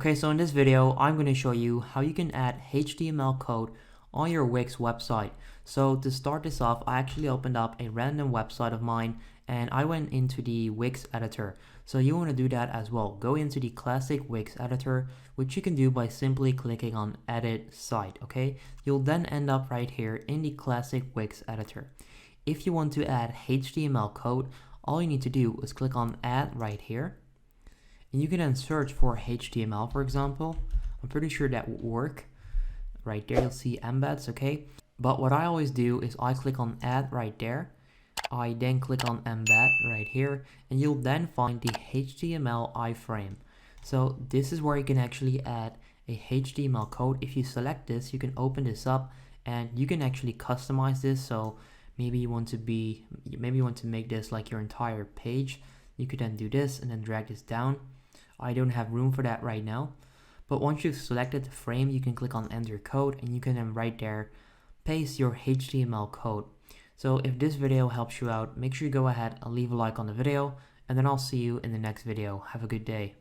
Okay, so in this video, I'm going to show you how you can add HTML code on your Wix website. So to start this off, I actually opened up a random website of mine and I went into the Wix Editor. So you want to do that as well. Go into the classic Wix Editor, which you can do by simply clicking on Edit Site, okay? You'll then end up right here in the classic Wix Editor. If you want to add HTML code, all you need to do is click on Add right here. And you can then search for HTML, for example. I'm pretty sure that will work. Right there, you'll see embeds, okay? But what I always do is I click on Add right there. I then click on Embed right here, and you'll then find the HTML iframe. So this is where you can actually add a HTML code. If you select this, you can open this up, and you can actually customize this. So maybe you want to make this like your entire page. You could then do this and then drag this down. I don't have room for that right now. But once you've selected the frame, you can click on enter code and you can then right there paste your HTML code. So if this video helps you out, make sure you go ahead and leave a like on the video, and then I'll see you in the next video. Have a good day.